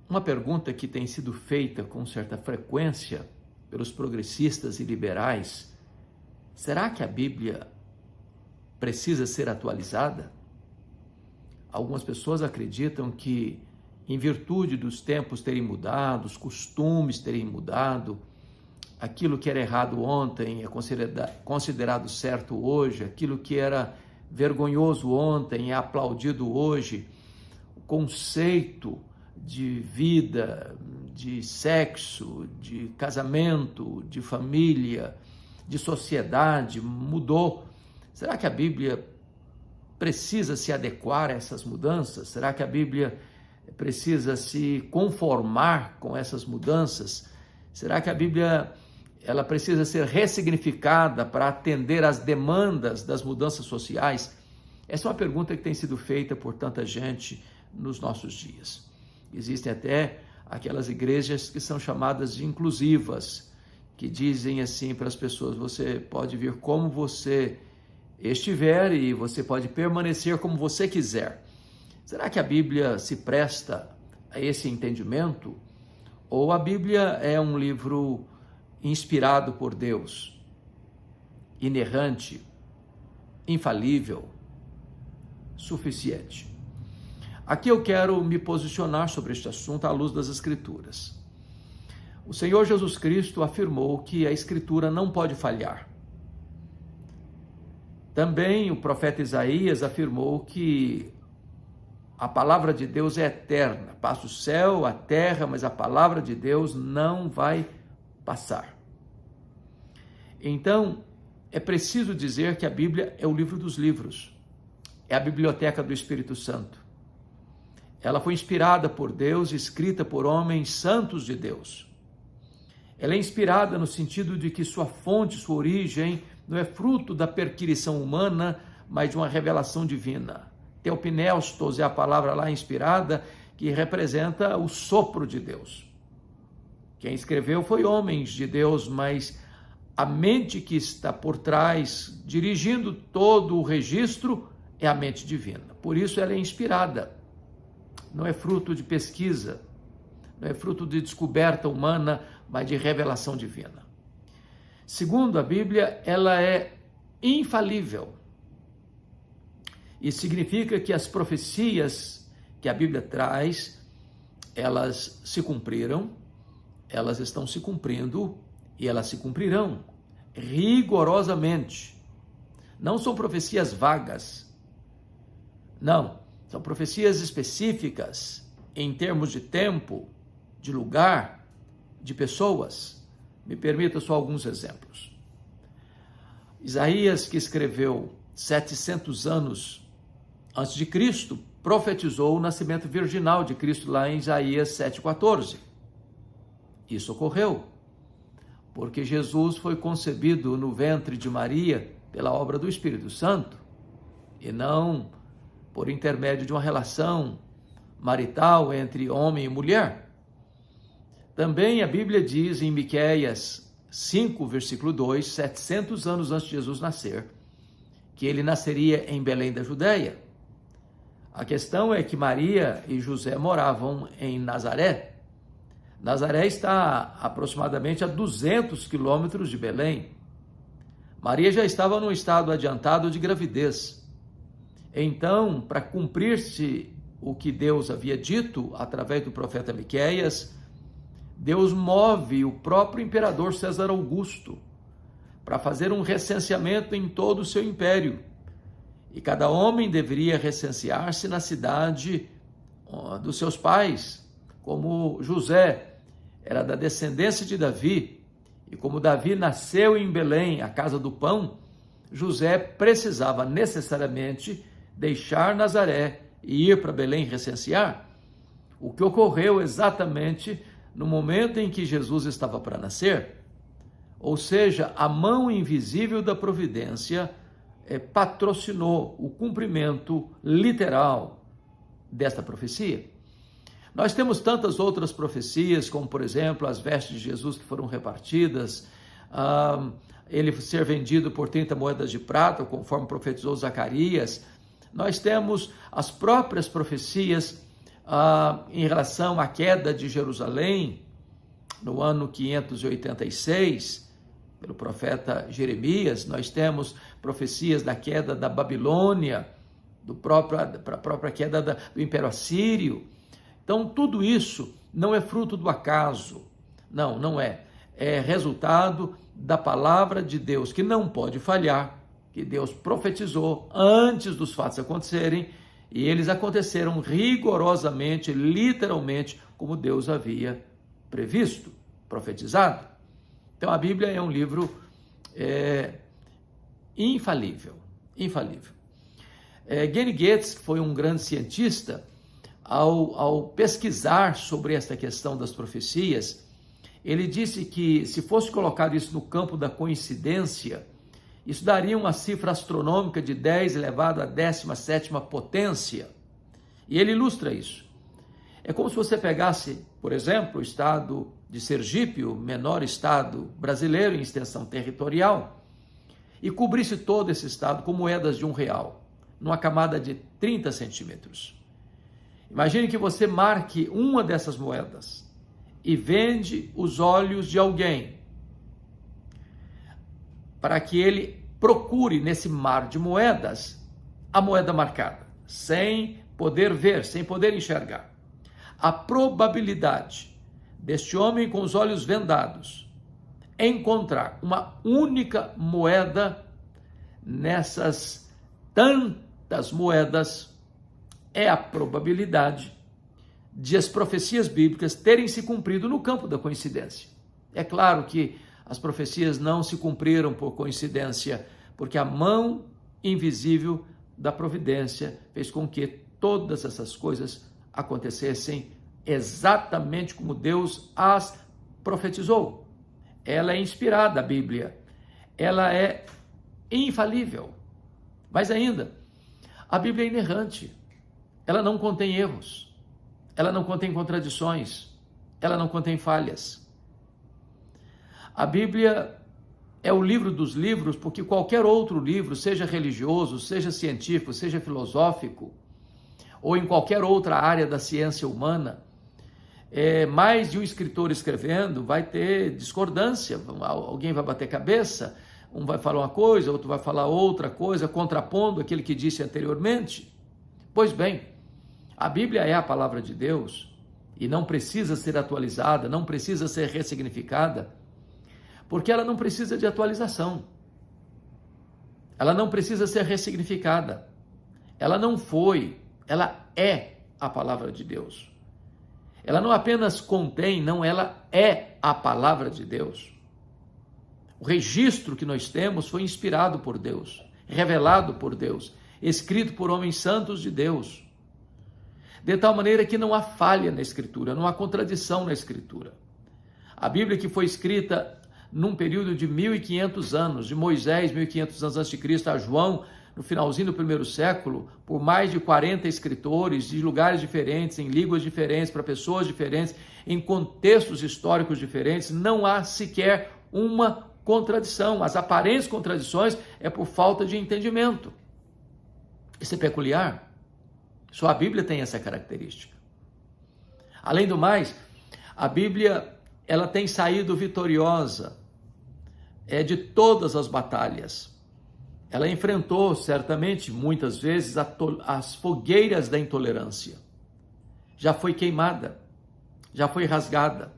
Uma pergunta que tem sido feita com certa frequência pelos progressistas e liberais: será que a Bíblia precisa ser atualizada? Algumas pessoas acreditam que, em virtude dos tempos terem mudado, os costumes terem mudado, aquilo que era errado ontem é considerado certo hoje, aquilo que era vergonhoso ontem é aplaudido hoje. O conceito de vida, de sexo, de casamento, de família, de sociedade mudou. Será que a Bíblia precisa se adequar a essas mudanças? Será que a Bíblia precisa se conformar com essas mudanças? Será que a Bíblia ela precisa ser ressignificada para atender às demandas das mudanças sociais? Essa é uma pergunta que tem sido feita por tanta gente nos nossos dias. Existem até aquelas igrejas que são chamadas de inclusivas, que dizem assim para as pessoas: você pode vir como você estiver e você pode permanecer como você quiser. Será que a Bíblia se presta a esse entendimento? Ou a Bíblia é um livro inspirado por Deus, inerrante, infalível, suficiente? Aqui eu quero me posicionar sobre este assunto à luz das Escrituras. O Senhor Jesus Cristo afirmou que a Escritura não pode falhar. Também o profeta Isaías afirmou que a palavra de Deus é eterna. Passa o céu, a terra, mas a palavra de Deus não vai passar. Então, é preciso dizer que a Bíblia é o livro dos livros. É a biblioteca do Espírito Santo. Ela foi inspirada por Deus, escrita por homens santos de Deus. Ela é inspirada no sentido de que sua fonte, sua origem, não é fruto da perquirição humana, mas de uma revelação divina. Theopneustos é a palavra lá inspirada, que representa o sopro de Deus. Quem escreveu foi homens de Deus, mas a mente que está por trás, dirigindo todo o registro, é a mente divina. Por isso ela é inspirada. Não é fruto de pesquisa, não é fruto de descoberta humana, mas de revelação divina. Segundo a Bíblia, ela é infalível. Isso significa que as profecias que a Bíblia traz, elas se cumpriram, elas estão se cumprindo e elas se cumprirão rigorosamente. Não são profecias vagas, não. São profecias específicas em termos de tempo, de lugar, de pessoas. Me permita só alguns exemplos. Isaías, que escreveu 700 anos antes de Cristo, profetizou o nascimento virginal de Cristo lá em Isaías 7,14. Isso ocorreu porque Jesus foi concebido no ventre de Maria pela obra do Espírito Santo e não por intermédio de uma relação marital entre homem e mulher. Também a Bíblia diz em Miqueias 5, versículo 2, 700 anos antes de Jesus nascer, que ele nasceria em Belém da Judéia. A questão é que Maria e José moravam em Nazaré. Nazaré está aproximadamente a 200 quilômetros de Belém. Maria já estava num estado adiantado de gravidez. Então, para cumprir-se o que Deus havia dito através do profeta Miqueias, Deus move o próprio imperador César Augusto para fazer um recenseamento em todo o seu império. E cada homem deveria recensear-se na cidade dos seus pais, como José era da descendência de Davi, e como Davi nasceu em Belém, a casa do pão, José precisava necessariamente deixar Nazaré e ir para Belém recensear, o que ocorreu exatamente no momento em que Jesus estava para nascer. Ou seja, a mão invisível da providência patrocinou o cumprimento literal desta profecia. Nós temos tantas outras profecias, como por exemplo as vestes de Jesus que foram repartidas, ele ser vendido por 30 moedas de prata, conforme profetizou Zacarias. Nós temos as próprias profecias em relação à queda de Jerusalém, no ano 586, pelo profeta Jeremias. Nós temos profecias da queda da Babilônia, da própria queda do Império Assírio. Então, tudo isso não é fruto do acaso. Não é. É resultado da palavra de Deus, que não pode falhar, que Deus profetizou antes dos fatos acontecerem, e eles aconteceram rigorosamente, literalmente, como Deus havia previsto, profetizado. Então, a Bíblia é um livro infalível. Gene Getz, que foi um grande cientista, ao pesquisar sobre esta questão das profecias, ele disse que, se fosse colocado isso no campo da coincidência, isso daria uma cifra astronômica de 10 elevado à 17ª potência. E ele ilustra isso. É como se você pegasse, por exemplo, o estado de Sergipe, o menor estado brasileiro em extensão territorial, e cobrisse todo esse estado com moedas de R$1, numa camada de 30 centímetros. Imagine que você marque uma dessas moedas e vende os olhos de alguém, para que ele procure nesse mar de moedas a moeda marcada, sem poder ver, sem poder enxergar. A probabilidade deste homem com os olhos vendados encontrar uma única moeda nessas tantas moedas é a probabilidade de as profecias bíblicas terem se cumprido no campo da coincidência. É claro que as profecias não se cumpriram por coincidência, porque a mão invisível da providência fez com que todas essas coisas acontecessem exatamente como Deus as profetizou. Ela é inspirada, a Bíblia. Ela é infalível. Mas ainda, a Bíblia é inerrante. Ela não contém erros. Ela não contém contradições. Ela não contém falhas. A Bíblia é o livro dos livros, porque qualquer outro livro, seja religioso, seja científico, seja filosófico, ou em qualquer outra área da ciência humana, mais de um escritor escrevendo, vai ter discordância, alguém vai bater cabeça, um vai falar uma coisa, outro vai falar outra coisa, contrapondo aquele que disse anteriormente. Pois bem, a Bíblia é a palavra de Deus e não precisa ser atualizada, não precisa ser ressignificada, porque ela não precisa de atualização. Ela não precisa ser ressignificada. Ela não foi, ela é a palavra de Deus. Ela não apenas contém, não, ela é a palavra de Deus. O registro que nós temos foi inspirado por Deus, revelado por Deus, escrito por homens santos de Deus, de tal maneira que não há falha na Escritura, não há contradição na Escritura. A Bíblia, que foi escrita num período de 1.500 anos, de Moisés, 1.500 anos antes de Cristo, a João, no finalzinho do primeiro século, por mais de 40 escritores de lugares diferentes, em línguas diferentes, para pessoas diferentes, em contextos históricos diferentes, não há sequer uma contradição. As aparentes contradições é por falta de entendimento. Isso é peculiar. Só a Bíblia tem essa característica. Além do mais, a Bíblia ela tem saído vitoriosa de todas as batalhas. Ela enfrentou, certamente, muitas vezes, as fogueiras da intolerância. Já foi queimada, já foi rasgada,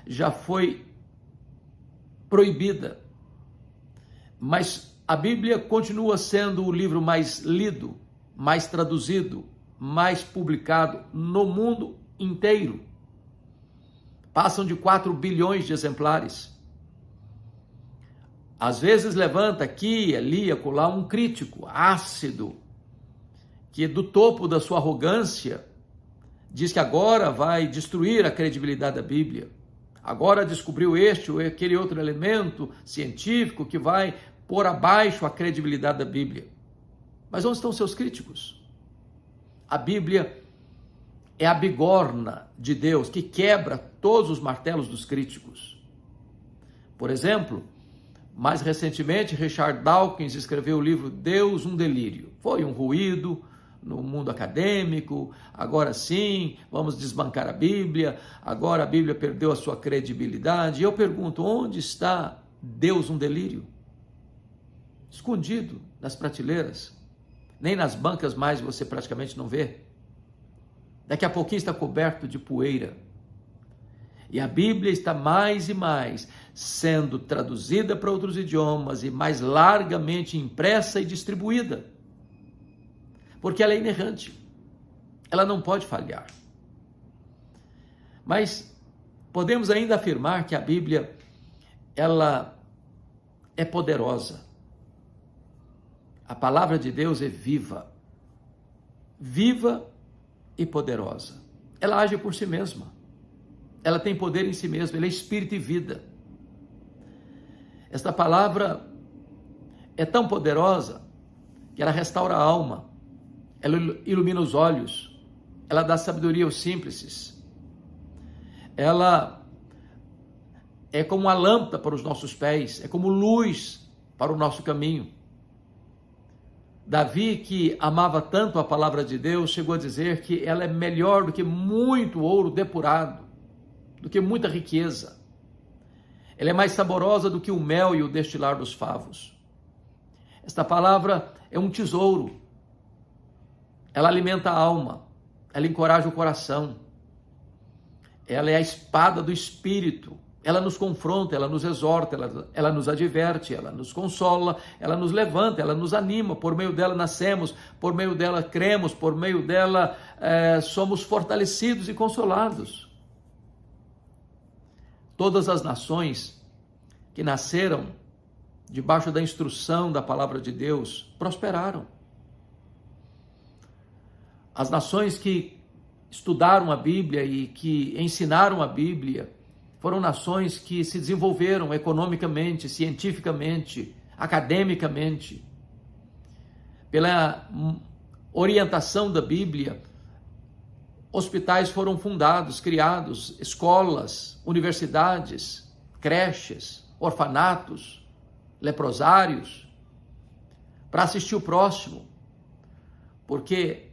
já foi proibida. Mas a Bíblia continua sendo o livro mais lido, mais traduzido, mais publicado no mundo inteiro. Passam de 4 bilhões de exemplares. Às vezes levanta aqui, ali, acolá um crítico ácido, que do topo da sua arrogância diz que agora vai destruir a credibilidade da Bíblia. Agora descobriu este ou aquele outro elemento científico que vai pôr abaixo a credibilidade da Bíblia. Mas onde estão seus críticos? A Bíblia é a bigorna de Deus que quebra todos os martelos dos críticos. Por exemplo, mais recentemente, Richard Dawkins escreveu o livro Deus, um Delírio. Foi um ruído, no mundo acadêmico, agora sim, vamos desbancar a Bíblia, agora a Bíblia perdeu a sua credibilidade. E eu pergunto, onde está Deus um delírio? Escondido nas prateleiras, nem nas bancas mais você praticamente não vê. Daqui a pouquinho está coberto de poeira. E a Bíblia está mais e mais sendo traduzida para outros idiomas e mais largamente impressa e distribuída. Porque ela é inerrante. Ela não pode falhar. Mas podemos ainda afirmar que a Bíblia, ela é poderosa. A palavra de Deus é viva. Viva e poderosa. Ela age por si mesma. Ela tem poder em si mesma. Ela é espírito e vida. Esta palavra é tão poderosa que ela restaura a alma. Ela ilumina os olhos. Ela dá sabedoria aos simples. Ela é como uma lâmpada para os nossos pés. É como luz para o nosso caminho. Davi, que amava tanto a palavra de Deus, chegou a dizer que ela é melhor do que muito ouro depurado, do que muita riqueza. Ela é mais saborosa do que o mel e o destilar dos favos. Esta palavra é um tesouro. Ela alimenta a alma, ela encoraja o coração. Ela é a espada do Espírito. Ela nos confronta, ela nos exorta, ela nos adverte, ela nos consola, ela nos levanta, ela nos anima. Por meio dela nascemos, por meio dela cremos, por meio dela somos fortalecidos e consolados. Todas as nações que nasceram debaixo da instrução da palavra de Deus prosperaram. As nações que estudaram a Bíblia e que ensinaram a Bíblia foram nações que se desenvolveram economicamente, cientificamente, academicamente. Pela orientação da Bíblia, hospitais foram fundados, criados, escolas, universidades, creches, orfanatos, leprosários, para assistir o próximo. Porque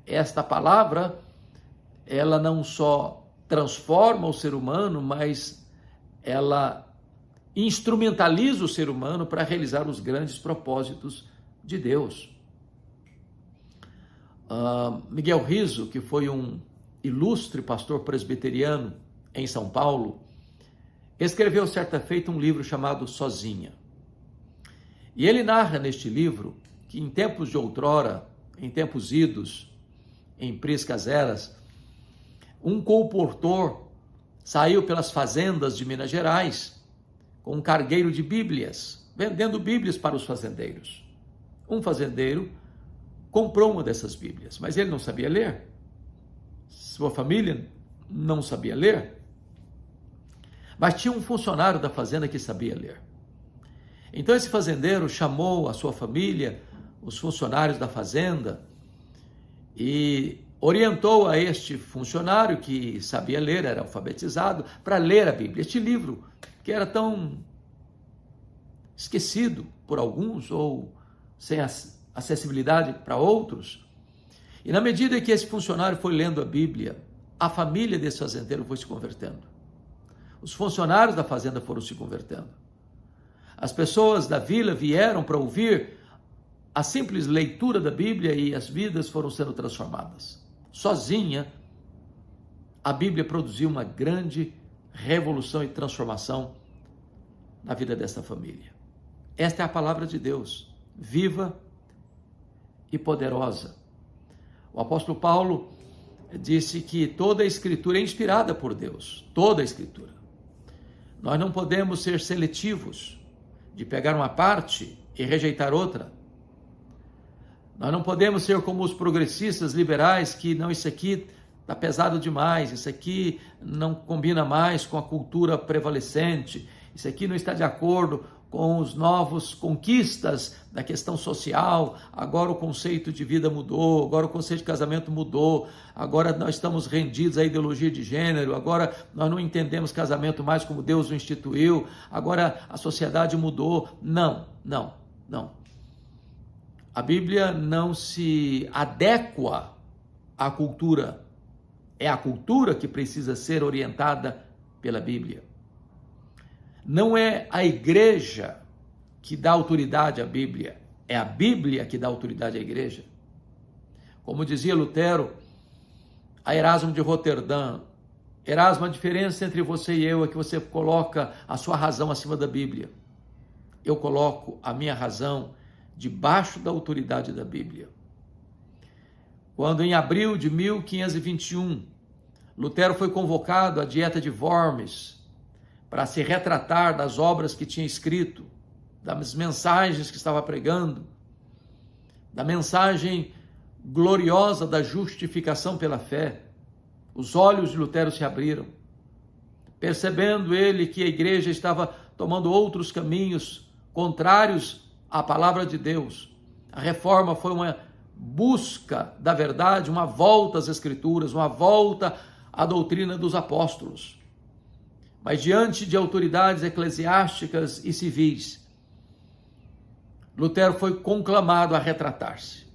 esta palavra, ela não só transforma o ser humano, mas ela instrumentaliza o ser humano para realizar os grandes propósitos de Deus. Miguel Riso, que foi um ilustre pastor presbiteriano em São Paulo, escreveu certa feita um livro chamado Sozinha. E ele narra neste livro que em tempos de outrora, em tempos idos, em priscas eras, um colportor saiu pelas fazendas de Minas Gerais com um cargueiro de Bíblias, vendendo Bíblias para os fazendeiros. Um fazendeiro comprou uma dessas Bíblias, mas ele não sabia ler. Sua família não sabia ler. Mas tinha um funcionário da fazenda que sabia ler. Então esse fazendeiro chamou a sua família, os funcionários da fazenda, e orientou a este funcionário que sabia ler, era alfabetizado, para ler a Bíblia. Este livro, que era tão esquecido por alguns ou sem acessibilidade para outros. E na medida que esse funcionário foi lendo a Bíblia, a família desse fazendeiro foi se convertendo. Os funcionários da fazenda foram se convertendo. As pessoas da vila vieram para ouvir a simples leitura da Bíblia e as vidas foram sendo transformadas. Sozinha, a Bíblia produziu uma grande revolução e transformação na vida dessa família. Esta é a palavra de Deus, viva e poderosa. O apóstolo Paulo disse que toda a Escritura é inspirada por Deus, toda a Escritura. Nós não podemos ser seletivos, de pegar uma parte e rejeitar outra. Nós não podemos ser como os progressistas liberais que, não, isso aqui está pesado demais, isso aqui não combina mais com a cultura prevalecente, isso aqui não está de acordo com os novos conquistas da questão social, agora o conceito de vida mudou, agora o conceito de casamento mudou, agora nós estamos rendidos à ideologia de gênero, agora nós não entendemos casamento mais como Deus o instituiu, agora a sociedade mudou. Não. A Bíblia não se adequa à cultura. É a cultura que precisa ser orientada pela Bíblia. Não é a igreja que dá autoridade à Bíblia, é a Bíblia que dá autoridade à igreja. Como dizia Lutero a Erasmo de Roterdã, Erasmo, a diferença entre você e eu é que você coloca a sua razão acima da Bíblia. Eu coloco a minha razão debaixo da autoridade da Bíblia. Quando em abril de 1521, Lutero foi convocado à Dieta de Worms para se retratar das obras que tinha escrito, das mensagens que estava pregando, da mensagem gloriosa da justificação pela fé, os olhos de Lutero se abriram, percebendo ele que a igreja estava tomando outros caminhos contrários à palavra de Deus. A reforma foi uma busca da verdade, uma volta às Escrituras, uma volta à doutrina dos apóstolos. Mas diante de autoridades eclesiásticas e civis, Lutero foi conclamado a retratar-se.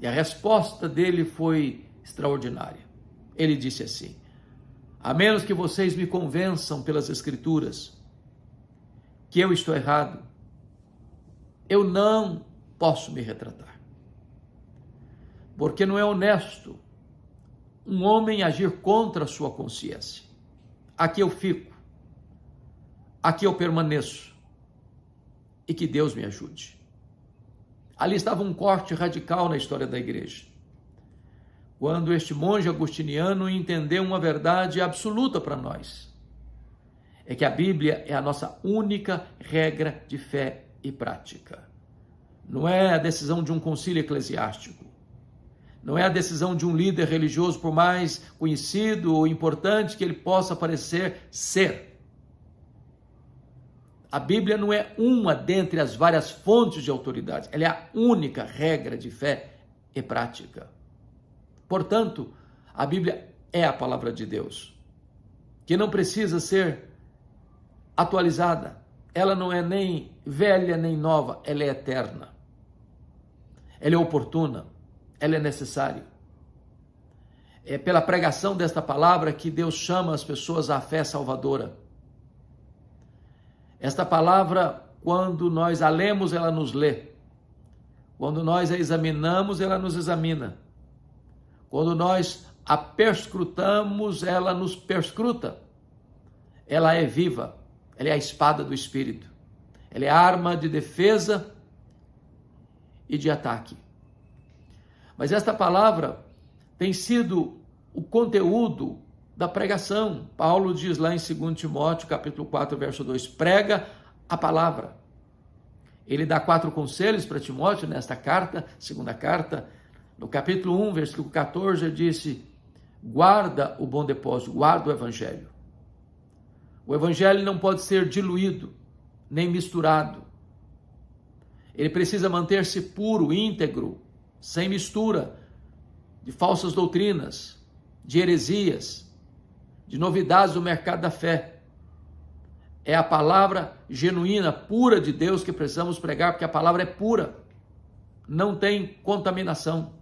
E a resposta dele foi extraordinária. Ele disse assim: a menos que vocês me convençam pelas Escrituras que eu estou errado, eu não posso me retratar. Porque não é honesto um homem agir contra a sua consciência. Aqui eu fico, aqui eu permaneço, e que Deus me ajude. Ali estava um corte radical na história da igreja. Quando este monge agostiniano entendeu uma verdade absoluta para nós, é que a Bíblia é a nossa única regra de fé e prática. Não é a decisão de um concílio eclesiástico, não é a decisão de um líder religioso, por mais conhecido ou importante que ele possa parecer ser. A Bíblia não é uma dentre as várias fontes de autoridade, ela é a única regra de fé e prática. Portanto, a Bíblia é a palavra de Deus, que não precisa ser atualizada. Ela não é nem velha nem nova, ela é eterna. Ela é oportuna, ela é necessária. É pela pregação desta palavra que Deus chama as pessoas à fé salvadora. Esta palavra, quando nós a lemos, ela nos lê. Quando nós a examinamos, ela nos examina. Quando nós a perscrutamos, ela nos perscruta. Ela é viva, ela é a espada do Espírito. Ela é a arma de defesa e de ataque. Mas esta palavra tem sido o conteúdo da pregação. Paulo diz lá em 2 Timóteo, capítulo 4, verso 2, prega a palavra. Ele dá 4 conselhos para Timóteo nesta carta, segunda carta. No capítulo 1, versículo 14, ele disse, guarda o bom depósito, guarda o evangelho. O evangelho não pode ser diluído, nem misturado. Ele precisa manter-se puro, íntegro, sem mistura de falsas doutrinas, de heresias, de novidades do mercado da fé. É a palavra genuína, pura de Deus que precisamos pregar, porque a palavra é pura, não tem contaminação.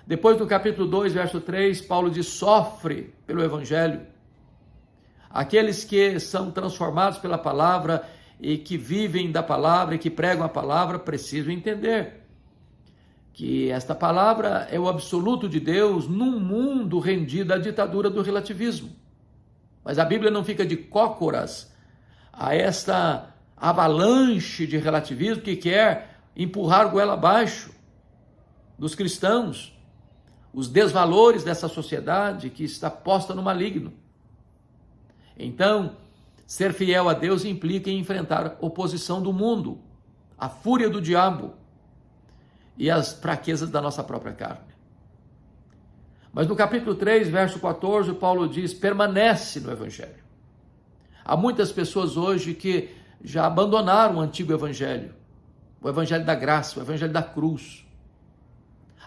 Depois do capítulo 2, verso 3, Paulo diz, sofre pelo evangelho. Aqueles que são transformados pela palavra e que vivem da palavra e que pregam a palavra precisam entender que esta palavra é o absoluto de Deus num mundo rendido à ditadura do relativismo. Mas a Bíblia não fica de cócoras a esta avalanche de relativismo que quer empurrar goela abaixo dos cristãos, os desvalores dessa sociedade que está posta no maligno. Então, ser fiel a Deus implica em enfrentar a oposição do mundo, a fúria do diabo e as fraquezas da nossa própria carne. Mas no capítulo 3, verso 14, Paulo diz, permanece no evangelho. Há muitas pessoas hoje que já abandonaram o antigo evangelho, o evangelho da graça, o evangelho da cruz.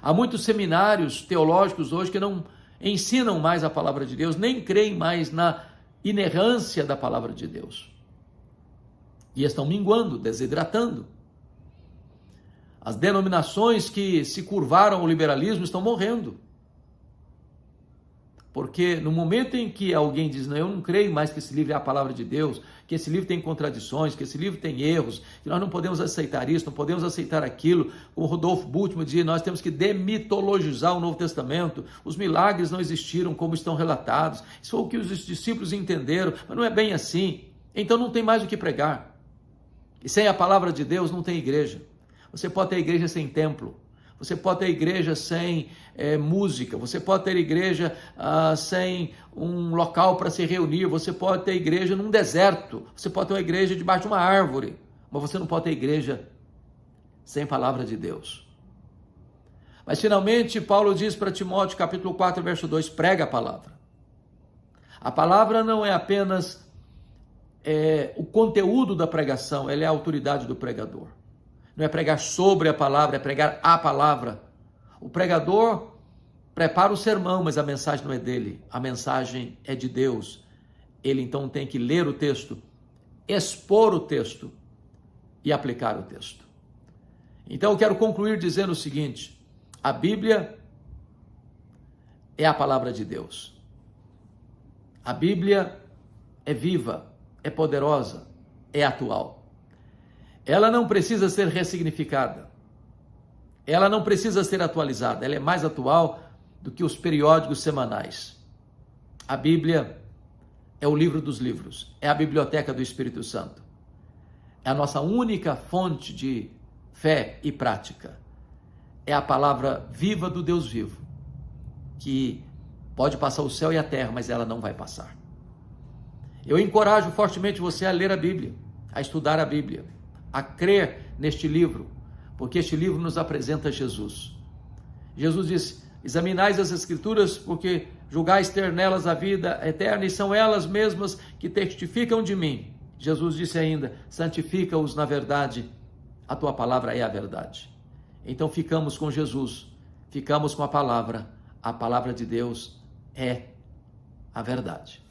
Há muitos seminários teológicos hoje que não ensinam mais a palavra de Deus, nem creem mais na inerrância da palavra de Deus. E estão minguando, desidratando. As denominações que se curvaram ao liberalismo estão morrendo. Porque no momento em que alguém diz, não, eu não creio mais que esse livro é a palavra de Deus, que esse livro tem contradições, que esse livro tem erros, que nós não podemos aceitar isso, não podemos aceitar aquilo, como Rodolfo Bultmann dizia, nós temos que demitologizar o Novo Testamento, os milagres não existiram como estão relatados, isso foi o que os discípulos entenderam, mas não é bem assim, então não tem mais o que pregar. E sem a palavra de Deus não tem igreja. Você pode ter igreja sem templo, você pode ter igreja sem música, você pode ter igreja sem um local para se reunir, você pode ter igreja num deserto, você pode ter uma igreja debaixo de uma árvore, mas você não pode ter igreja sem palavra de Deus. Mas finalmente Paulo diz para Timóteo, capítulo 4, verso 2, prega a palavra. A palavra não é apenas o conteúdo da pregação, ela é a autoridade do pregador. Não é pregar sobre a palavra, é pregar a palavra. O pregador prepara o sermão, mas a mensagem não é dele, a mensagem é de Deus. Ele então tem que ler o texto, expor o texto e aplicar o texto. Então eu quero concluir dizendo o seguinte, a Bíblia é a palavra de Deus. A Bíblia é viva, é poderosa, é atual. Ela não precisa ser ressignificada. Ela não precisa ser atualizada. Ela é mais atual do que os periódicos semanais. A Bíblia é o livro dos livros. É a biblioteca do Espírito Santo. É a nossa única fonte de fé e prática. É a palavra viva do Deus vivo, que pode passar o céu e a terra, mas ela não vai passar. Eu encorajo fortemente você a ler a Bíblia, a estudar a Bíblia, a crer neste livro, porque este livro nos apresenta Jesus. Jesus disse, examinais as Escrituras, porque julgais ter nelas a vida eterna, e são elas mesmas que testificam de mim. Jesus disse ainda, santifica-os na verdade, a tua palavra é a verdade. Então ficamos com Jesus, ficamos com a palavra de Deus é a verdade.